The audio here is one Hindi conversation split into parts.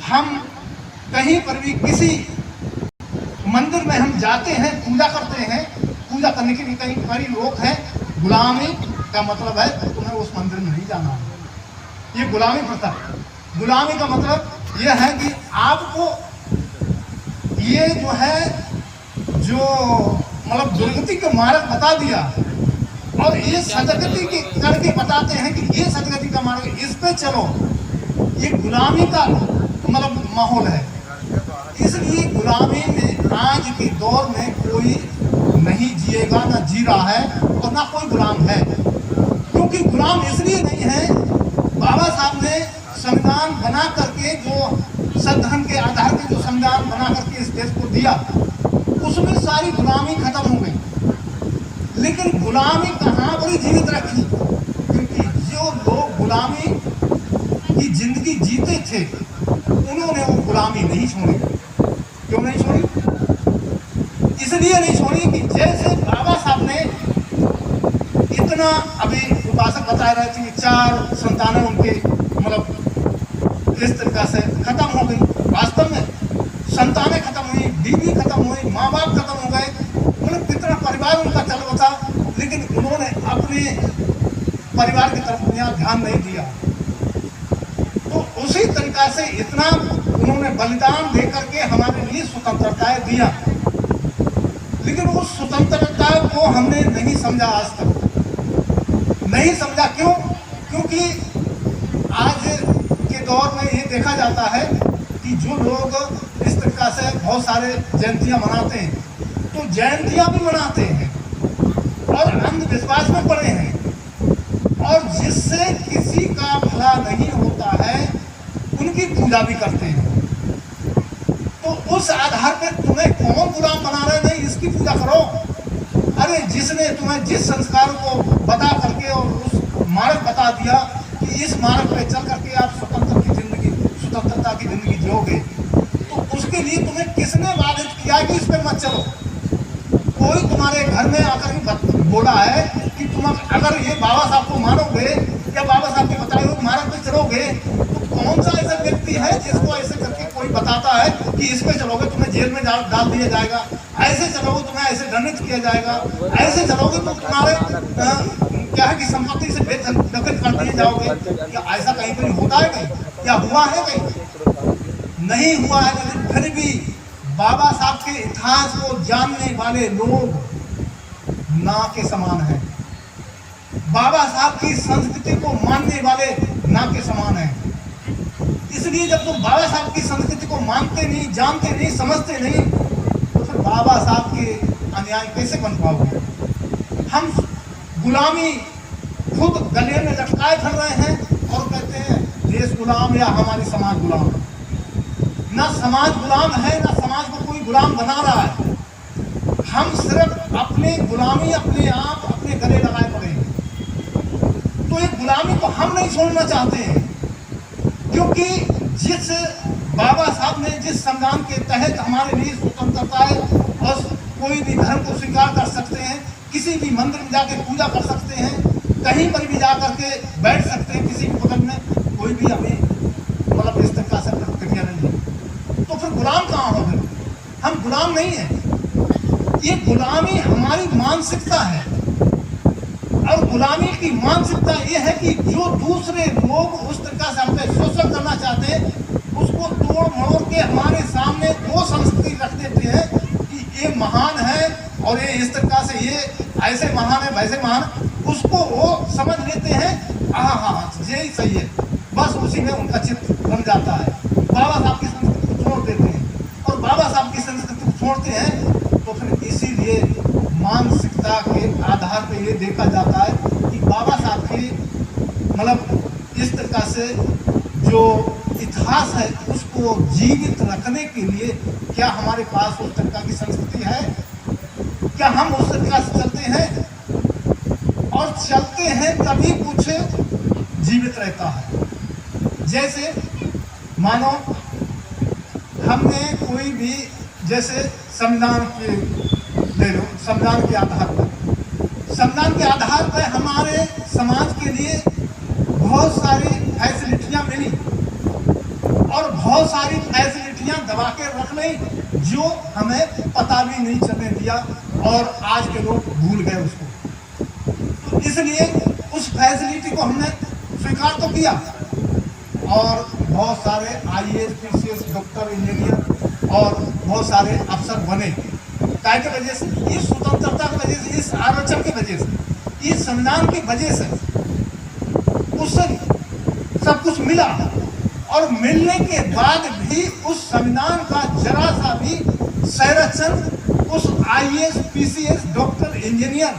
हम कहीं पर भी किसी मंदिर में हम जाते हैं, पूजा करते हैं, पूजा करने के लिए कहीं कई लोग हैं, गुलामी का मतलब है तुम्हें उस मंदिर में नहीं जाना है। ये गुलामी प्रथा। गुलामी का मतलब यह है कि आपको ये जो है जो मतलब दुर्गति का मार्ग बता दिया और ये सदगति की करके बताते हैं कि ये सदगति का मार्ग, इस पे चलो। ये गुलामी का मतलब माहौल है। इसलिए गुलामी में आज के दौर में कोई नहीं जिएगा, ना जी रहा है और ना कोई गुलाम है। क्योंकि गुलाम इसलिए नहीं है, बाबा साहब ने संविधान बना करके जो सदधर्म के आधार पे जो संविधान बना करके इस देश को दिया, उसमें सारी गुलामी खत्म हो गई। लेकिन गुलामी कहाँ बड़ी जीवित रखी, क्योंकि जो लोग गुलामी की जिंदगी जीते थे उन्होंने वो गुलामी नहीं छोड़ी। क्यों नहीं छोड़ी? इसलिए नहीं छोड़ी कि जैसे बाबा साहब ने इतना, अभी उपासक बता रहे थे कि 4 संतानें उनके मतलब इस तरीका से खत्म हो गई। वास्तव में संतानें खत्म हुई, बीवी खत्म हुई, माँ बाप खत्म हो गए, मतलब कितना परिवार उनका चल रहा था, लेकिन उन्होंने अपने परिवार की तरफ ध्यान नहीं दिया। तो उसी तरीका से इतना उन्होंने बलिदान दे करके हमारे लिए स्वतंत्रता दिया, लेकिन उस स्वतंत्रता को हमने नहीं समझा, आज तक नहीं समझा। क्यों? क्योंकि आज के दौर में ये देखा जाता है कि जो लोग इस तरीका से बहुत सारे जयंतियां मनाते हैं, तो जयंतियां भी मनाते हैं और अंधविश्वास में पड़े हैं, और जिससे किसी का भला नहीं होता है उनकी पूजा भी करते हैं। तो उस आधार पर तुम्हें कौन गुलाम बना रहे? नहीं, इसकी पूजा करो। अरे जिसने तुम्हें जिस संस्कार को बता करके और उस मार्ग बता दिया कि इस मार्ग पे चल करके आप स्वतंत्रता की जिंदगी जियोगे, तो उसके लिए तुम्हें किसने बाधित किया कि इस पे मत चलो? कोई तुम्हारे घर में आकर ही बोला है कि तुम अगर ये बाबा साहब को मानोगे या बाबा साहब के बताए हुए मार्ग पे चलोगे, तो कौन सा ऐसा व्यक्ति है जिसको ऐसे करके कोई बताता है कि इस पे चलोगे तुम्हें जेल में डाल दिया जाएगा, ऐसे चलोगे तुम्हें ऐसे दंडित किया जाएगा, ऐसे चलोगे तो तुम्हारे क्या है कि संपत्ति से बेदखल कर दिए जाओगे? क्या ऐसा कहीं पर होता है? कहीं क्या हुआ है? कहीं नहीं हुआ है। लेकिन फिर भी बाबा साहब के इतिहास को जानने वाले लोग ना के समान हैं। बाबा साहब की संस्कृति को मानने वाले ना के समान हैं। इसलिए जब तुम बाबा साहब की संस्कृति को मानते नहीं, जानते नहीं, समझते नहीं, तो फिर बाबा साहब के अनुयायी कैसे बन पाओगे? हम गुलामी खुद गले में लटकाए फिर रहे हैं और कहते हैं देश गुलाम या हमारी समाज गुलाम। ना समाज गुलाम है, ना समाज को कोई गुलाम बना रहा है। हम सिर्फ अपने गुलामी अपने आप अपने गले लगाए पड़े हैं। तो ये गुलामी को हम नहीं छोड़ना चाहते हैं, क्योंकि जिस बाबा साहब ने जिस संविधान के तहत हमारे लिए स्वतंत्रता है और कोई भी धर्म को स्वीकार कर सकते हैं, किसी भी मंदिर में जाके पूजा कर सकते हैं, कहीं पर भी जा करके बैठ सकते हैं, किसी भी बगल में कोई भी हमें मतलब इस तरह से प्रक्रिया नहीं है, तो फिर गुलाम कहाँ हो गए? हम गुलाम नहीं है। ये गुलामी हमारी मानसिकता है, और गुलामी की मानसिकता ये है कि जो दूसरे लोग उस तरह से हम पे शोषण करना चाहते हैं, उसको तोड़ मरोड़ के हमारे सामने वो संस्कृति रख देते हैं कि ये महान है और ये इस तरह से ये ऐसे महान है वैसे महान, उसको वो समझ लेते हैं। हाँ यही सही है, बस उसी में उनका चित्त बन जाता है। बाबा साहब की संस्कृति को छोड़ देते हैं, और बाबा साहब की संस्कृति को छोड़ते हैं तो फिर इसीलिए मानसिकता के आधार पर ये देखा जाता है कि बाबा साहब की मतलब इस तरह से जो इतिहास है उसको जीवित रखने के लिए क्या हमारे पास उस तरह की संस्कृति है? क्या हम उस तरह से चलते हैं? और चलते हैं तभी कुछ जीवित रहता है। जैसे मानो हमने कोई भी जैसे संविधान के ले लो, संविधान के आधार पर हमारे समाज के लिए बहुत सारी फैसिलिटियां मिली और बहुत बहुत सारी फैसिलिटियां दबा के रख ली जो हमें पता भी नहीं चलने दिया, और आज के लोग भूल गए उसको। तो इसलिए उस फैसिलिटी को हमने स्वीकार तो किया, और बहुत सारे IAS, PCS, डॉक्टर, इंजीनियर और बहुत सारे अफसर बने। काय की वजह से? इस स्वतंत्रता की वजह से, इस आरक्षण की वजह से, इस संविधान की वजह से उससे सब कुछ मिला। और मिलने के बाद भी उस संविधान का जरा सा भी संरक्षण उस IAS, PCS, डॉक्टर, इंजीनियर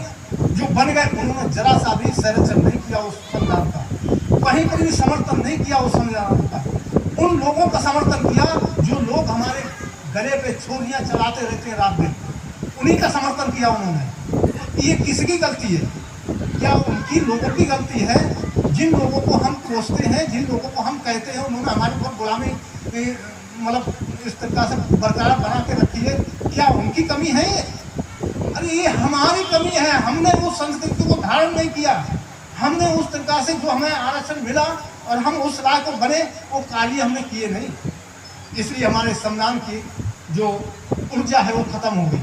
जो बन गए, उन्होंने जरा सा भी संरक्षण नहीं किया उस संविधान का, कहीं पर भी समर्थन नहीं किया उस संविधान का। उन लोगों का समर्थन किया जो लोग हमारे गले पे छुरियां चलाते रहते हैं रात दिन, उन्हीं का समर्थन किया उन्होंने। तो ये किसकी गलती है? क्या उनकी लोगों की गलती है? जिन लोगों को हम कोसते हैं, जिन लोगों को हम कहते हैं, उन्होंने हमारे ऊपर गुलामी मतलब इस तरीका से बरकरार बना के रखी है, क्या उनकी कमी है ये? अरे ये हमारी कमी है। हमने वो संस्कृति को धारण नहीं किया, हमने उस तरीका से जो हमें आरक्षण मिला और हम उस राह को बने, वो कार्य हमने किए नहीं। इसलिए हमारे संविधान की जो ऊर्जा है वो खत्म हो गई,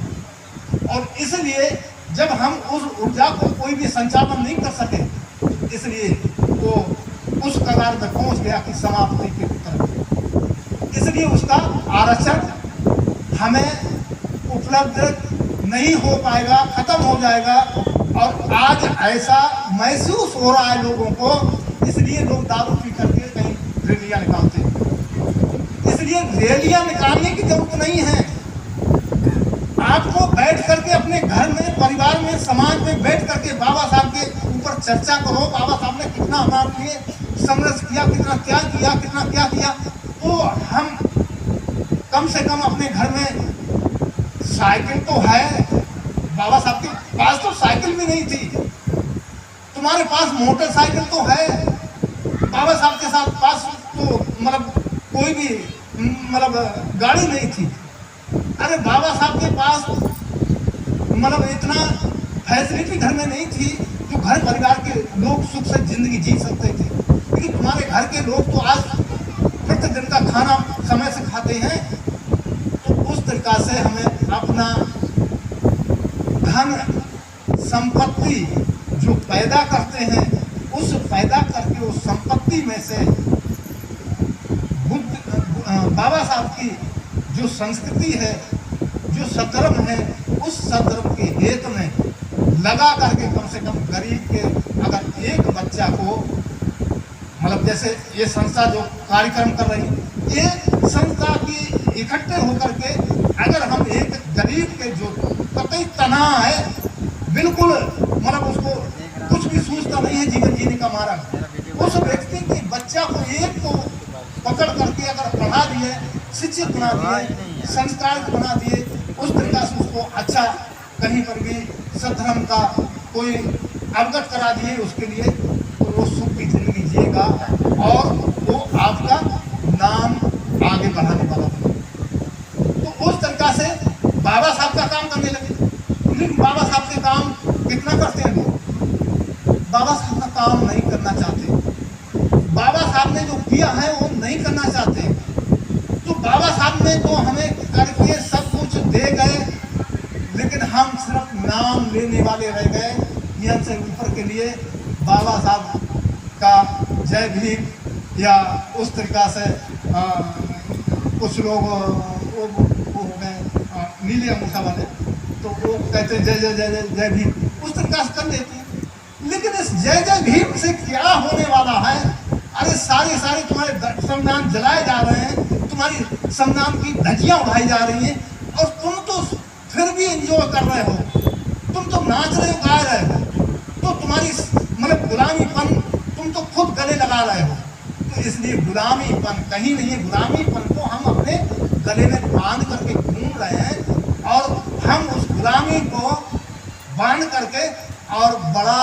और इसलिए जब हम उस ऊर्जा को कोई भी संचालन नहीं कर सके, इसलिए वो उस कगार में पहुंच गया कि समाप्ति की तरफ। इसलिए उसका आरक्षण हमें उपलब्ध नहीं हो पाएगा, खत्म हो जाएगा। और आज ऐसा महसूस हो रहा है लोगों को, इसलिए लोग दारू पी करके कहीं रैलियां निकालते हैं। इसलिए रैलियां निकालने की जरूरत नहीं है। आपको बैठ करके अपने घर में, परिवार में, समाज में बैठ करके बाबा साहब के ऊपर चर्चा करो। बाबा साहब ने कितना हमारे लिए संघर्ष किया, कितना क्या किया, कितना क्या किया। तो हम कम से कम अपने घर में, साइकिल तो है, बाबा साहब के पास तो साइकिल भी नहीं थी, तुम्हारे पास मोटरसाइकिल तो है, बाबा साहब के साथ पास तो मतलब कोई भी मतलब गाड़ी नहीं थी। अरे बाबा साहब के पास मतलब इतना फैसिलिटी घर में नहीं थी जो घर परिवार के लोग सुख से जिंदगी जी सकते थे, लेकिन तुम्हारे घर के लोग तो आज प्रतिदिन का खाना समय से खाते हैं। तो उस तरीका से हमें अपना धन संपत्ति जो पैदा करते हैं, उस पैदा करके उस संपत्ति में से बाबा साहब की जो संस्कृति है, जो सद्धर्म है, उस सद्धर्म के हेतु में लगा करके कम से कम गरीब के अगर एक बच्चा को मतलब जैसे ये संस्था जो कार्यक्रम कर रही है, ये संस्था की इकट्ठे होकर के अगर हम एक गरीब के जो कतई तनाव है, बिल्कुल मतलब उसको कुछ भी सूझता नहीं है जीवन जीने का मार्ग, उस व्यक्ति के बच्चा को एक को पकड़ करके अगर पढ़ा दिए, शिक्षित बना दिए, संस्कार बना दिए, उस तरीका से उसको अच्छा कहीं पर भी सद्धर्म का कोई अवगत करा दिए उसके लिए, तो वो सुख की जिंदगी जिएगा और वो आपका नाम आगे बढ़ाने वाला बने। तो उस तरीका से बाबा साहब का काम करने लगे। लेकिन बाबा साहब के काम कितना करते हैं लोग? बाबा साहब का काम नहीं करना चाहते। बाबा साहब ने जो किया है वो नहीं करना चाहते। तो बाबा साहब ने तो हमें करके सब कुछ दे गए, लेकिन हम सिर्फ नाम लेने वाले रह गए। नियम से ऊपर के लिए बाबा साहब का जय भीम या उस तरीका से कुछ लोग वो हो गए नीले अंगूठा वाले, तो वो कहते जय जय जय जय जय भीम, उस तरीका से कर लेते हैं। लेकिन इस जय जय भीम से क्या होने वाला है? अरे सारे तुम्हारे संविधान जलाए जा रहे हैं, तुम्हारी संविधान की धज्जियां उड़ाई जा रही हैं, और तुम तो फिर भी एंजॉय कर रहे हो, तुम तो नाच रहे हो, गा रहे हो। तो तुम्हारी मतलब गुलामीपन तुम तो खुद गले लगा रहे हो। तो इसलिए गुलामीपन कहीं नहीं है। गुलामीपन को हम अपने गले में बांध करके घूम रहे हैं, और हम उस गुलामी को बांध करके और बड़ा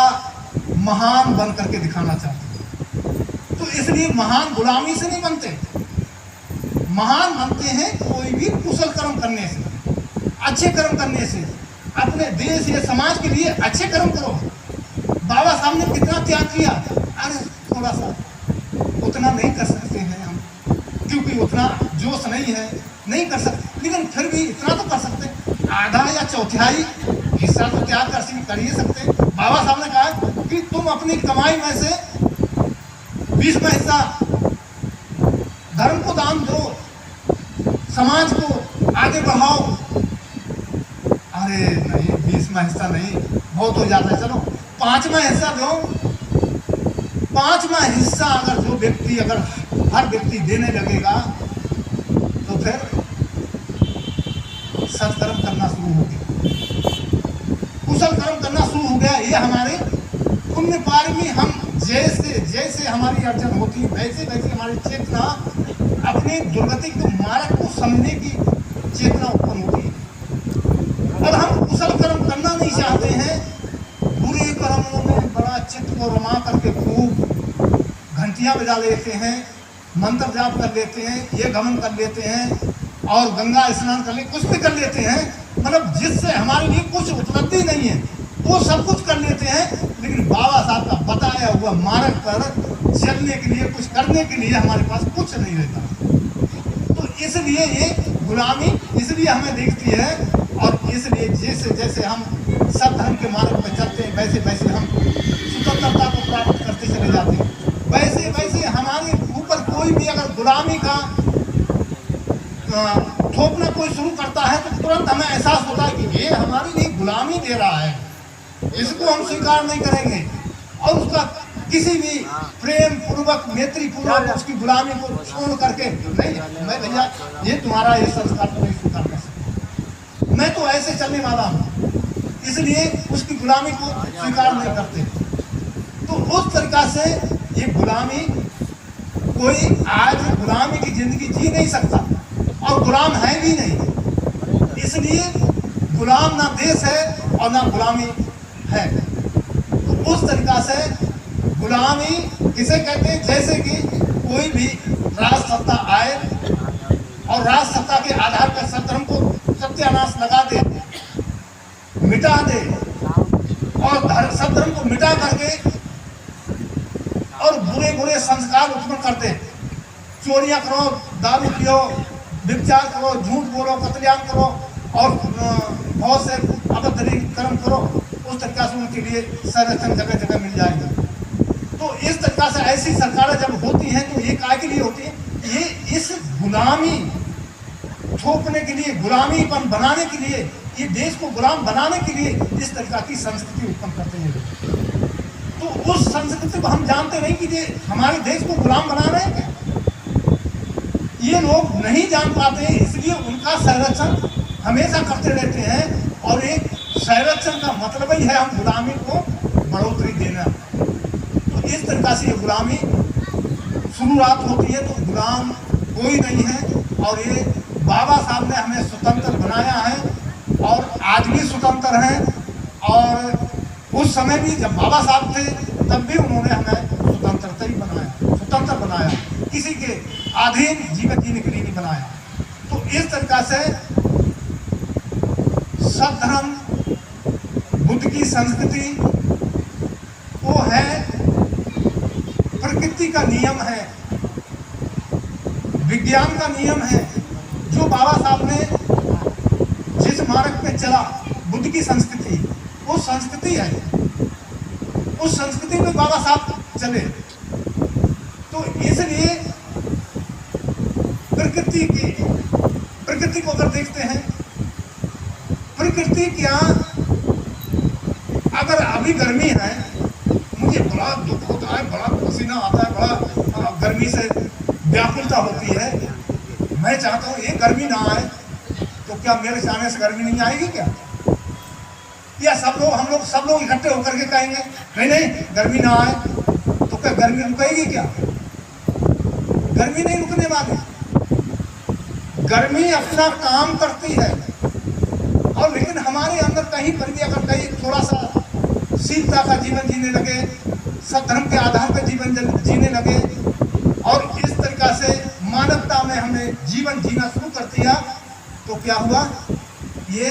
महान बन करके दिखाना चाहते हैं। तो इसलिए महान गुलामी से नहीं बनते, महान बनते हैं कोई भी कुशल कर्म करने से, अच्छे कर्म करने से। अपने देश या समाज के लिए अच्छे कर्म करो। बाबा साहब ने कितना त्याग किया, अरे थोड़ा सा उतना नहीं कर सकते हैं हम, क्योंकि क्योंकि उतना जोश नहीं है, नहीं कर सकते, लेकिन फिर भी इतना तो कर सकते, आधा या चौथाई हिस्सा तो त्याग कर ही सकते। बाबा साहब ने कहा कि तुम अपनी कमाई में से 20 में हिस्सा धर्म को दान दो, समाज को आगे बढ़ाओ। अरे नहीं, 20वां हिस्सा नहीं, बहुत हो जाता है, चलो 5वां हिस्सा दो। 5वां हिस्सा अगर जो व्यक्ति, अगर हर व्यक्ति देने लगेगा तो फिर सत्कर्म करना शुरू हो गया, कुशल कर्म करना शुरू हो गया। ये हमारे पुण्य पारमी, हम जैसे जैसे हमारी अर्जन होती है वैसे वैसे हमारी चेतना अपनी दुर्गति के मार्ग को समझने की चेतना उत्पन्न होती है। और हम कुशल कर्म करना नहीं चाहते हैं, बुरे कर्मों में बड़ा चित्त को रमा करके खूब घंटियां बजा लेते हैं, मंत्र जाप कर लेते हैं, ये गमन कर लेते हैं और गंगा स्नान कर ले, कुछ भी कर लेते हैं, मतलब जिससे हमारे लिए कुछ उपलब्धि नहीं है वो सब कुछ कर लेते हैं, लेकिन बाबा साहब का बताया हुआ मार्ग पर चलने के लिए, कुछ करने के लिए हमारे पास कुछ नहीं रहता। तो इसलिए ये गुलामी इसलिए हमें दिखती है, और इसलिए जैसे जैसे हम सत्धर्म के मार्ग पर चलते हैं वैसे वैसे हम स्वतंत्रता को प्राप्त करते चले जाते हैं। वैसे वैसे हमारे ऊपर कोई भी अगर गुलामी का थोपना कोई शुरू करता है तो तुरंत हमें एहसास होता है कि ये हमारे लिए गुलामी दे रहा है, इसको हम स्वीकार नहीं करेंगे, और उसका किसी भी प्रेम पूर्वक, मैत्री पूर्वक उसकी गुलामी को छोड़ करके नहीं, मैं भैया ये तुम्हारा ये संस्कार को नहीं स्वीकार कर सकता, मैं तो ऐसे चलने वाला हूँ, इसलिए उसकी गुलामी को स्वीकार नहीं करते। तो उस तरीका से ये गुलामी, कोई आज गुलामी की जिंदगी जी नहीं सकता और गुलाम है भी नहीं, इसलिए गुलाम ना देश है और ना गुलामी है। तो उस तरीका से गुलामी किसे कहते हैं, जैसे कि कोई भी राज सत्ता आए और राज सत्ता के आधार पर सत्धर्म को सत्यानाश लगा दे, मिटा दे, और सत्धर्म को मिटा करके और बुरे बुरे संस्कार उत्पन्न कर दे, चोरियां करो, दारू पियो, व्यभिचार करो, झूठ बोलो, कत्लेआम करो और बहुत से अभद्र कर्म करो, उस तरीका से उनके लिए संरक्षण जगह जगह मिल जाएगा। तो इस तरीका से ऐसी सरकारें जब होती हैं तो ये काय के लिए होती है, ये इस गुलामी थोपने के लिए, गुलामीपन बनाने के लिए, ये देश को गुलाम बनाने के लिए इस तरीका की संस्कृति उत्पन्न करते हैं। तो उस संस्कृति को हम जानते नहीं कि ये हमारे देश को गुलाम बना रहे हैं, ये लोग नहीं जान पाते, इसलिए उनका संरक्षण हमेशा करते रहते हैं। और एक संरक्षण का मतलब ही है हम गुलामी को बढ़ोतरी देना। तो इस तरीका से ये गुलामी शुरुआत होती है, तो गुलाम कोई नहीं है, और ये बाबा साहब ने हमें स्वतंत्र बनाया है और आज भी स्वतंत्र हैं। और उस समय भी जब बाबा साहब थे तब भी उन्होंने हमें स्वतंत्रता ही बनाया, स्वतंत्र बनाया, किसी के अधीन जीवन जीने के लिए नहीं बनाया। तो इस तरीका से सत्धर्म बुद्ध की संस्कृति वो है, प्रकृति का नियम है, विज्ञान का नियम है। जो बाबा साहब ने जिस मार्ग पे चला, बुद्ध की संस्कृति, वो संस्कृति है, उस संस्कृति में बाबा साहब चले। तो इसलिए प्रकृति को अगर देखते हैं, प्रकृति क्या, अगर अभी गर्मी है, मुझे बड़ा दुख होता है, बड़ा पसीना आता है, बड़ा गर्मी से व्याकुलता होती है, मैं चाहता हूँ ये गर्मी ना आए, तो क्या मेरे जाने से गर्मी नहीं आएगी क्या? या सब लोग इकट्ठे होकर के कहेंगे नहीं नहीं गर्मी ना आए, तो क्या गर्मी रुकेगी क्या? गर्मी नहीं रुकने वाली, गर्मी अपना काम करती है। और लेकिन हमारे अंदर कहीं पर भी अगर कहीं थोड़ा सा शीलता का जीवन जीने लगे, सत्धर्म के आधार पर जीवन जीने लगे, और इस तरीका से मानवता में हमने जीवन जीना शुरू कर दिया, तो क्या हुआ, ये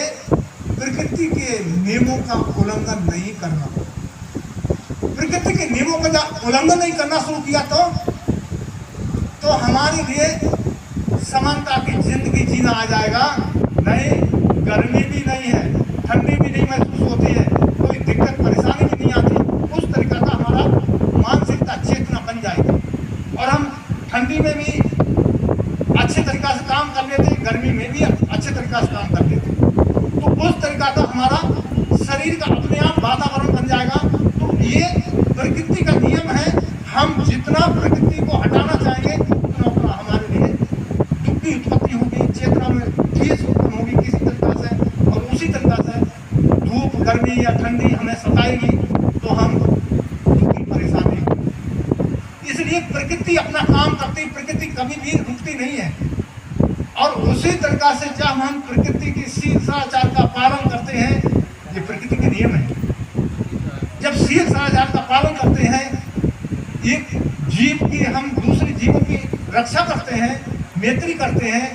प्रकृति के नियमों का उल्लंघन नहीं करना, प्रकृति के नियमों का जब उल्लंघन नहीं करना शुरू किया तो हमारे लिए समानता की जिंदगी जीना आ जाएगा। नहीं, गर्मी भी नहीं है, ठंडी भी नहीं महसूस होती है, कोई दिक्कत परेशानी भी नहीं आती। उस तरीका का हमारा मानसिकता चेतना बन जाएगी और हम ठंडी में भी अच्छे तरीका से काम कर लेते, गर्मी में भी अच्छे तरीका से काम कर लेते। तो उस तरीका का हमारा शरीर का अपने आप वातावरण बन जाएगा। तो ये प्रकृति का नियम है। हम जितना प्रकृति को हटाना चाहेंगे उतना उतना हमारे लिए दुख की उत्पत्ति होगी, चेतना में ठेस उत्पन्न होगी किसी तरीका से। और उसी तरीका से धूप, गर्मी या ठंडी हमें सताएगी तो हम दुखी परेशानी होगी। इसलिए प्रकृति अपना काम करती, प्रकृति कभी भी रुकती नहीं है। और उसी तरीका से जब हम प्रकृति की शिष्टाचार का पालन करते हैं, ये प्रकृति के नियम है। जब शिष्टाचार का पालन करते हैं, एक जीव की हम दूसरे जीवों की रक्षा करते हैं, मैत्री करते हैं,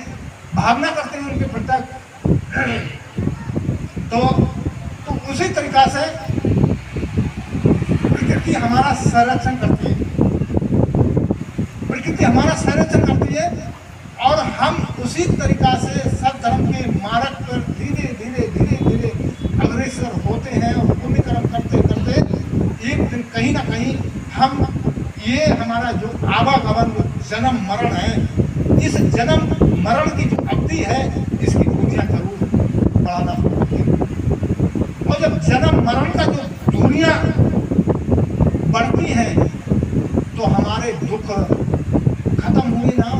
भावना करते हैं उनके प्रति, तो उसी तरीका से प्रकृति हमारा संरक्षण करती है। प्रकृति हमारा संरक्षण करती है और हम उसी तरीका से सब धर्म के मार्ग पर धीरे धीरे धीरे धीरे अग्रसर होते हैं और पुण्य कर्म करते करते एक दिन कहीं ना कहीं हम ये हमारा जो आवागमन जन्म मरण है, इस जन्म मरण की जो अवधि है इसकी दूरियां जरूर बढ़ाना पड़ती है। और जब जन्म मरण का जो दूरियां बढ़ती हैं तो हमारे दुख खत्म हुए ना।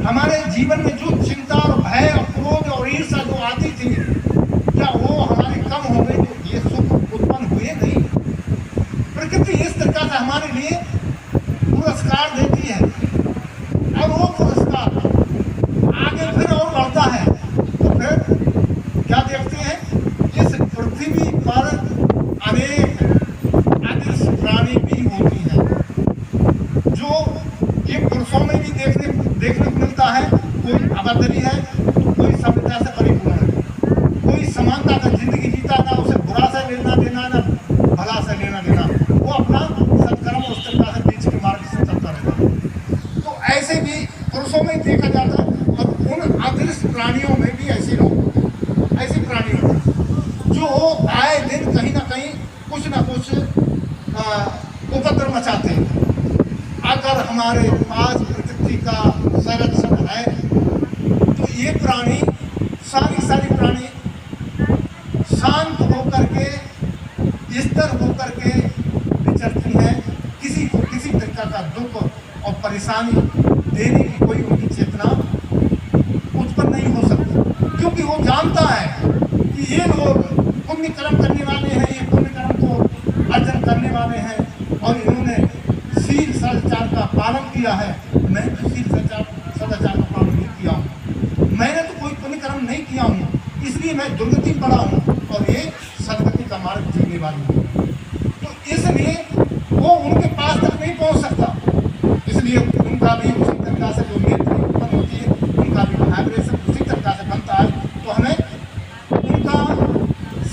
हमारे जीवन में जो चिंता और भय और क्रोध और ईर्ष्या जो आती थी, क्या वो हमारे कम हो गई? तो ये सुख उत्पन्न हुए नहीं। प्रकृति इस तरह से हमारे लिए पुरस्कार देती है और वो पुरस्कार आगे फिर और बढ़ता है। तो फिर क्या देखते हैं, इस पृथ्वी पर अनेक अदृश्य प्राणी भी होती हैं जो ये पुरुषों में भी देखने को मिलता है। कोई अभद्री है, कोई सभ्यता से परिपूर्ण है, कोई समानता का जिंदगी जीता, ना उसे बुरा से लेना देना ना भला से लेना देना, वो अपना सत्कर्म उस तरह से बीच के मार्ग से चलता रहता है। तो ऐसे भी पुरुषों में देखा जाता है और उन अदृश्य प्राणियों में भी ऐसे लोग, ऐसे प्राणी होते हैं जो आए दिन कहीं ना कहीं कुछ ना कुछ उपद्रव मचाते हैं। अगर हमारे पास प्रकृति का संरक्षण है तो ये प्राणी सारी प्राणी शांत होकर के, स्थिर होकर के विचरती हैं। किसी को किसी प्रकार का दुख और परेशानी देने की कोई उनकी चेतना उत्पन्न नहीं हो सकती, क्योंकि वो जानता है कि ये लोग पुण्य कर्म करने वाले हैं, ये पुण्य कर्म को अर्जन करने वाले हैं और इन्होंने शील सदाचार का पालन किया है। मैं तो शील सदाचार का पालन नहीं किया हूँ, मैंने तो कोई पुण्य कर्म नहीं किया हूँ, इसलिए मैं दुर्गति पड़ा हूँ और ये सदगति का मार्ग जीने वाली हूँ। तो इसलिए वो उनके पास तक नहीं पहुँच सकता। इसलिए उनका भी उसी तरीका से जो मैत्री उत्पन्न होती है, उनका भी वाइब्रेशन उसी तरीका से बनता है। तो हमें उनका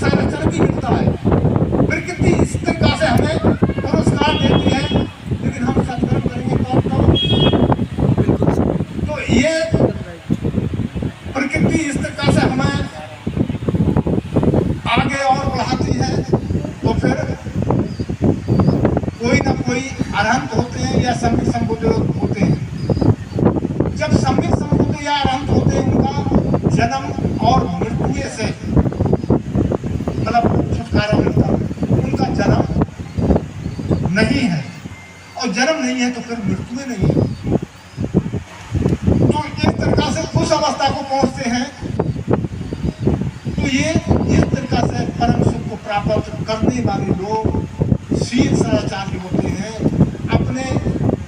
संरक्षण भी मिलता है। प्रकृति इस तरीका से हमें पुरस्कार देती है, लेकिन हम सत्कर्म करेंगे तो ये प्रकृति इस तरह से हमें आगे और बढ़ाती है। तो फिर कोई ना कोई अरहंत होते हैं या संबित संबुद्ध होते हैं। जब संबित संबुद्ध या अरहंत होते हैं, उनका जन्म और मृत्यु से मतलब छुटकारा मिलता है। उनका जन्म नहीं है और जन्म नहीं है तो फिर मृत्यु नहीं है। तो इस तरह से उस अवस्था को पहुंचते हैं तो ये इस तरह से परम सुख को प्राप्त करने वाले लोग शील सदाचारी होते हैं, अपने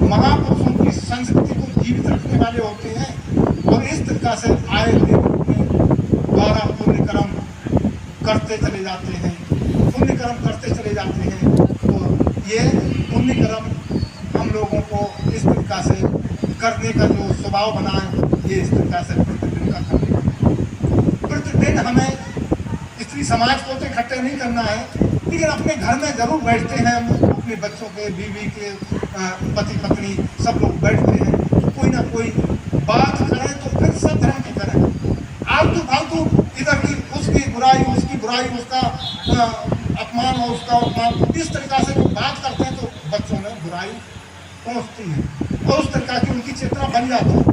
महापुरुषों की संस्कृति को जीवित रखने वाले होते हैं और इस तरह से आए दिन द्वारा पुण्य कर्म करते चले जाते हैं, पुण्य कर्म करते चले जाते हैं। तो ये पुण्य कर्म हम लोगों को इस तरीका से करने का जो स्वभाव बना है, ये इस तरीका से प्रतिदिन का करने का। प्रतिदिन हमें स्त्री समाज को तो इकट्ठे नहीं करना है, लेकिन अपने घर में जरूर बैठते हैं। हम अपने बच्चों के, बीवी के, पति पत्नी सब लोग बैठते हैं, कोई ना कोई बात इस तरीका से जो बात करते हैं तो बच्चों में बुराई पहुंचती है और उस तरीका की उनकी चेतना बन जाती है।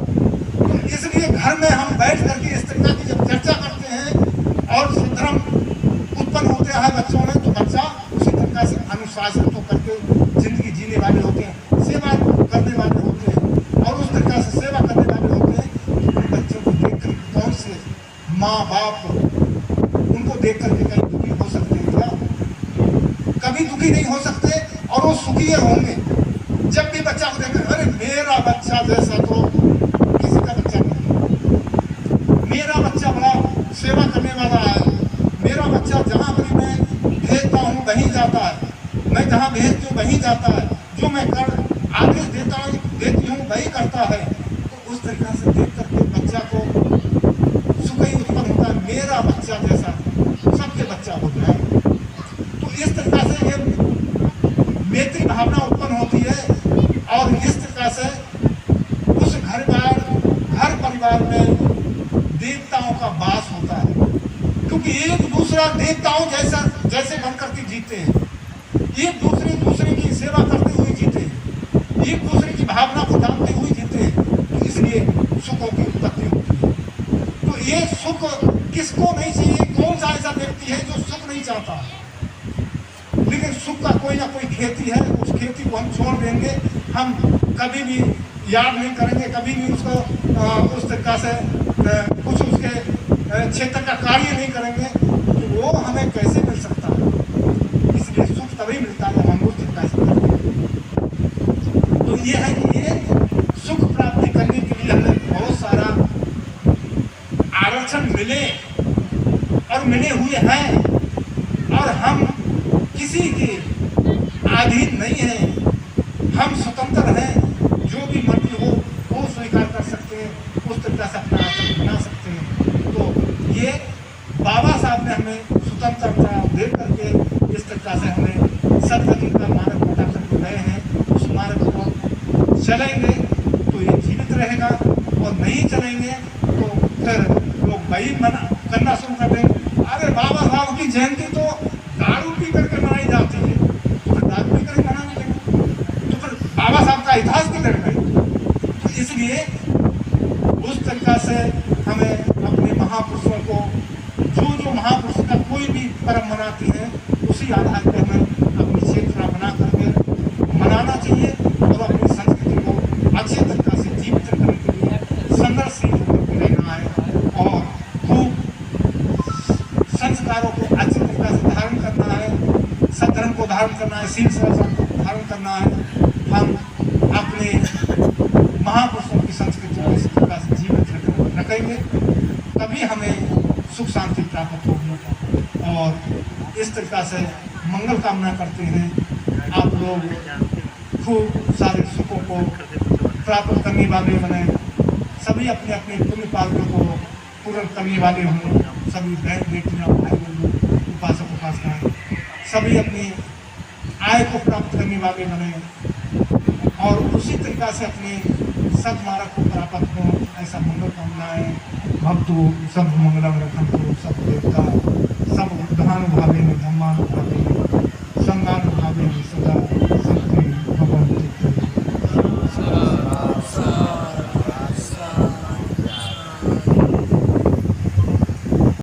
तो इसलिए घर में हम बैठ करके इस तरीका की जब चर्चा करते हैं और सद्धर्म उत्पन्न होते हैं बच्चों में, तो बच्चा उसी तरीका से अनुशासित होकर के जिंदगी जीने वाले होते हैं, सेवा करने वाले होते हैं और उस तरीका से सेवा करने वाले होते हैं। तो बच्चों को देख कर कौन से माँ बाप उनको देख करके कहीं दुखी हो सकते हैं क्या? कभी दुखी नहीं हो सकते और वो सुखी होंगे। जब भी बच्चा को देखें, अरे मेरा बच्चा जैसा तो किसी का बच्चा नहीं, मेरा बच्चा बड़ा सेवा करने वाला है, मेरा बच्चा जहाँ भी मैं भेजता हूँ वहीं जाता है, मैं जहाँ भेजती हूँ वहीं जाता है, जो मैं कर आदेश देती हूँ वही करता है। तो उस तरीका से देख करके बच्चा को सुख ही उत्पन्न होता है, मेरा बच्चा जैसा सबके बच्चा हो जाए। तो इस तरीका से ये मैत्री भावना उत्पन्न होती है और इस तरीका से उस घर परिवार में देवताओं का वास होता है, क्योंकि एक दूसरा देवताओं जैसे बन करके जीते हैं, एक दूसरे की सेवा करते हुए जीते हैं, एक दूसरे की भावना को जानते हुए जीते हैं। तो इसलिए सुखों की उत्पत्ति होती है। तो ये सुख किसको नहीं चाहिए? कौन सा ऐसा व्यक्ति है जो सुख नहीं चाहता? लेकिन सुख का कोई ना कोई खेती है, उस खेती को हम छोड़ देंगे, हम कभी भी याद नहीं करेंगे, कभी भी उसको उस तरीका से कुछ उसके क्षेत्र का कार्य नहीं करेंगे, तो वो हमें कैसे मिल सकता है? इसलिए सुख तभी मिलता है जब हम उस तरीका से करते हैं। तो ये है कि ये सुख प्राप्ति करने के लिए हमें बहुत सारा आरक्षण मिले और मिले हुए हैं और हम किसी के अधीन नहीं हैं, हम स्वतंत्र हैं, जो भी मर्जी हो वो स्वीकार कर सकते हैं, उस तरीका से अपना आचरण बना सकते हैं। तो ये बाबा साहब ने हमें स्वतंत्रता दे करके इस तरीका से हमें सदगति का मार्ग बता करके गए हैं। उस मार्ग को चलेंगे तो ये जीवित रहेगा और नहीं चलेंगे तो फिर लोग वही करना शुरू कर देंगे। अरे बाबा साहब की जयंती तो दारू पी करके मनाई जाती है, तो फिर दारू पी करके मनाने लगे, तो फिर बाबा साहब का इतिहास किधर गए? तो इसलिए उस तरीका से हमें अपने महापुरुषों को जो महापुरुष का कोई भी पर्व मनाती हैं उसी आधार पर हमें अपनी क्षेत्र बना करके मनाना चाहिए और अपनी संस्कृति को अच्छे तरीका से जीवित करने के लिए संघर्षशील होकर रहना है और खूब संस्कारों को अच्छी तरीका से धारण करना है, सद्धर्म को धारण करना है, शील संस्कार को धारण करना है। हम अपने महापुरुषों की संस्कृति को इस तरीका से जीवित रखेंगे, तभी हमें सुख शांति प्राप्त होगी। और इस तरीका से मंगल कामना करते हैं आप लोग खूब सारे सुखों को प्राप्त करने वाले बने, सभी अपने अपने पुण्य पापों को पूर्ण करने वाले हों, सभी बहन बेटियाँ भाई बंधु उपासक उपासनाएं सभी अपनी आय को प्राप्त करने वाले बने और उसी तरीका से अपने सदमार्ग को प्राप्त हो, ऐसा मंगल कामनाएं भक्तु सब मंगलम रखंतु सब देवता सब बुद्धानुभावे धम्मानुभावे